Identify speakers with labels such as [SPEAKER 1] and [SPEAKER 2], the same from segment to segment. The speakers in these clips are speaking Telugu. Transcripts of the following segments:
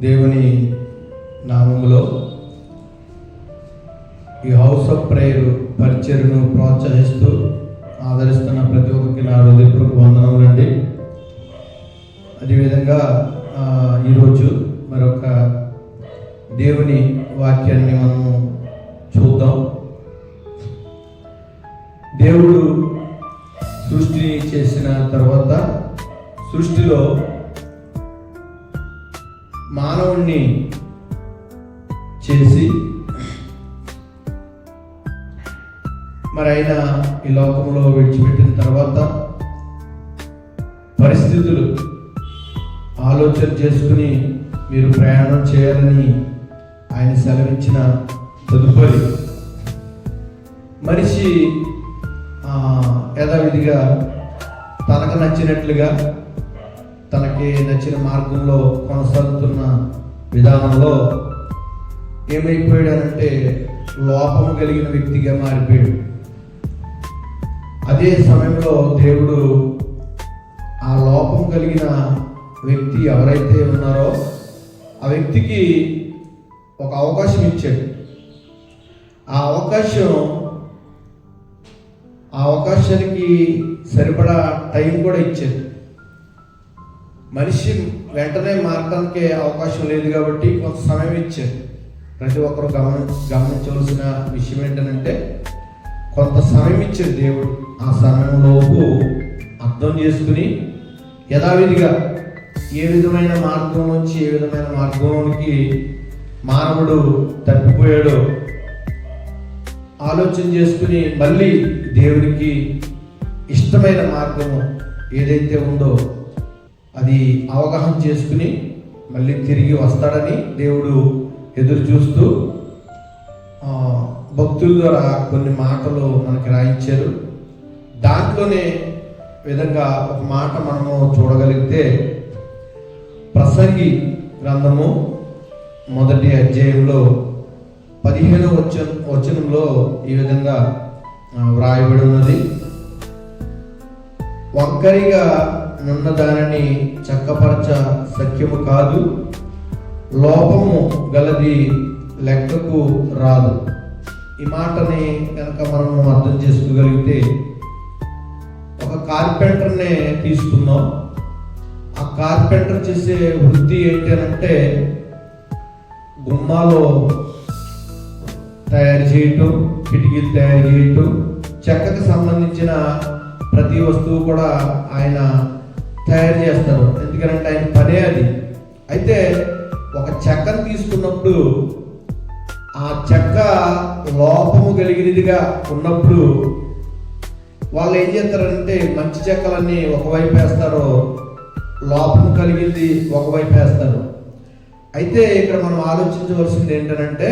[SPEAKER 1] దేవుని నామములో ఈ హౌస్ ఆఫ్ ప్రేయర్ పరిచర్ను ప్రోత్సహిస్తూ ఆదరిస్తున్న ప్రతి ఒక్కరికి నా హృదయపూర్వక వందనములండి. అదేవిధంగా ఈరోజు మరొక దేవుని వాక్యాన్ని మనము చూద్దాం. దేవుడు సృష్టిని చేసిన తర్వాత సృష్టిలో మానవుణ్ణి చేసి మరి ఆయన ఈ లోకంలో విడిచిపెట్టిన తర్వాత పరిస్థితులు ఆలోచన చేసుకుని మీరు ప్రయాణం చేయాలని ఆయన సెలవిచ్చిన తదుపరి మనిషి యథావిధిగా తనకు నచ్చినట్లుగా తనకి నచ్చిన మార్గంలో కొనసాగుతున్న విధానంలో ఏమైపోయాడంటే లోపము కలిగిన వ్యక్తిగా మారిపోయాడు. అదే సమయంలో దేవుడు ఆ లోపం కలిగిన వ్యక్తి ఎవరైతే ఉన్నారో ఆ వ్యక్తికి ఒక అవకాశం ఇచ్చాడు. ఆ అవకాశానికి సరిపడా టైం కూడా ఇచ్చాడు. మనిషి వెంటనే మారడానికి అవకాశం లేదు కాబట్టి కొంత సమయం ఇచ్చాడు. ప్రతి ఒక్కరు గమనించవలసిన విషయం ఏంటంటే కొంత సమయం ఇచ్చాడు దేవుడు. ఆ సమయంలోపు అర్థం చేసుకుని యథావిధిగా ఏ విధమైన మార్గం నుంచి ఏ విధమైన మార్గంలోనికి మానవుడు తప్పిపోయాడో ఆలోచన చేసుకుని మళ్ళీ దేవునికి ఇష్టమైన మార్గము ఏదైతే ఉందో అది అవగాహన చేసుకుని మళ్ళీ తిరిగి వస్తాడని దేవుడు ఎదురు చూస్తూ భక్తుల ద్వారా కొన్ని మాటలు మనకి రాయించారు. దాంట్లోనే విధంగా ఒక మాట మనము చూడగలిగితే ప్రసంగి గ్రంథము 1వ అధ్యాయంలో 15వ వచనంలో ఈ విధంగా వ్రాయబడి ఉన్నది. ఒక్కరిగా నున్న దానిని చక్కపరచ సఖ్యము కాదు, లోపము గలది లెక్కకు రాదు. ఈ మాటని కనుక మనము అర్థం చేసుకోగలిగితే ఒక కార్పెంటర్నే తీసుకుందాం. ఆ కార్పెంటర్ చేసే వృత్తి ఏంటి అంటే గుమ్మాలో తయారు చేయటం, కిటికీలు తయారు చేయటం, చెక్కకు సంబంధించిన ప్రతి వస్తువు కూడా ఆయన తయారు చేస్తారు. ఎందుకంటే ఆయన పనే అది. అయితే ఒక చెక్కను తీసుకున్నప్పుడు ఆ చెక్క లోపము కలిగినదిగా ఉన్నప్పుడు వాళ్ళు ఏం చేస్తారంటే మంచి చెక్కలన్నీ ఒకవైపు వేస్తారు, లోపము కలిగింది ఒకవైపు వేస్తారు. అయితే ఇక్కడ మనం ఆలోచించవలసింది ఏంటంటే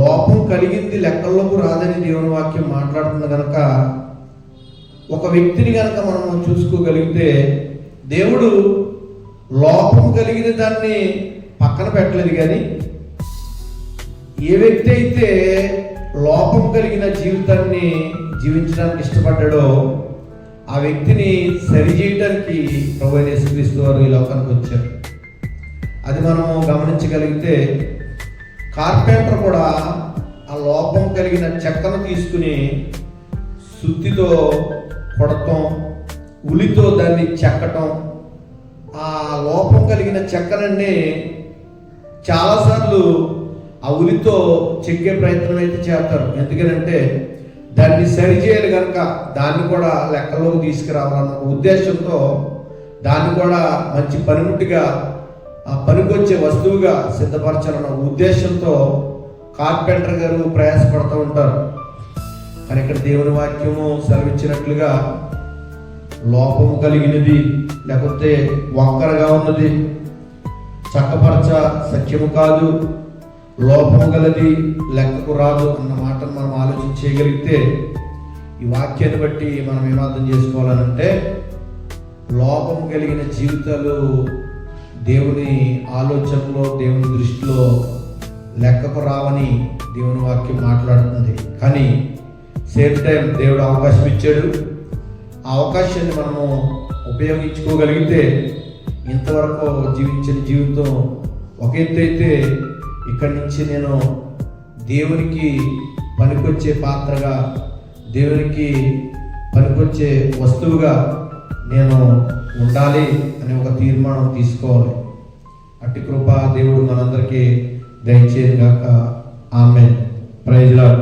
[SPEAKER 1] లోపం కలిగింది లెక్కల్లోకి రాదని దేవుని వాక్యం మాట్లాడుతుంది కనుక ఒక వ్యక్తిని కనుక మనం చూసుకోగలిగితే దేవుడు లోపం కలిగిన దాన్ని పక్కన పెట్టలేదు. కానీ ఏ వ్యక్తి అయితే లోపం కలిగిన జీవితాన్ని జీవించడానికి ఇష్టపడ్డాడో ఆ వ్యక్తిని సరిచేయడానికి ప్రభువైన యేసుక్రీస్తు వారు ఈ లోకానికి వచ్చారు. అది మనం గమనించగలిగితే కార్పెంటర్ కూడా ఆ లోపం కలిగిన చెక్కను తీసుకుని సుత్తితో కొడటం, ఉలితో దాన్ని చెక్కటం, ఆ లోపం కలిగిన చెక్కనన్నీ చాలాసార్లు ఆ ఉలితో చెక్కే ప్రయత్నం అయితే చేస్తారు. ఎందుకంటే దాన్ని సరిచేయాలి కనుక దాన్ని కూడా లెక్కలోకి తీసుకురావాలన్న ఉద్దేశంతో దాన్ని కూడా మంచి పనిముట్టుగా ఆ పనికొచ్చే వస్తువుగా సిద్ధపరచాలన్న ఉద్దేశంతో కార్పెంటర్ గారు ప్రయాసపడుతూ ఉంటారు. కానీ ఇక్కడ దేవుని వాక్యము సెలవిచ్చినట్లుగా లోపము కలిగినది లేకపోతే వంకరగా ఉన్నది చక్కపరచ సత్యము కాదు, లోపము గలది లెక్కకు రాదు అన్న మాటను మనం ఆలోచన చేయగలిగితే ఈ వాక్యాన్ని బట్టి మనం ఏమర్థం చేసుకోవాలనంటే లోపం కలిగిన జీవితాలు దేవుని ఆలోచనలో దేవుని దృష్టిలో లెక్కకు రావని దేవుని వాక్యం మాట్లాడుతుంది. కానీ సేమ్ టైం దేవుడు అవకాశం ఇచ్చాడు. ఆ అవకాశాన్ని మనము ఉపయోగించుకోగలిగితే ఇంతవరకు జీవించిన జీవితం ఒక ఎత్తు అయితే ఇక్కడి నుంచి నేను దేవునికి పనికొచ్చే పాత్రగా, దేవునికి పనికొచ్చే వస్తువుగా నేను ఉండాలి అనే ఒక తీర్మానం తీసుకోవాలి. అట్టి కృప దేవుడు మనందరికీ దయచేయను గాక. ఆమేన్. Praise lord.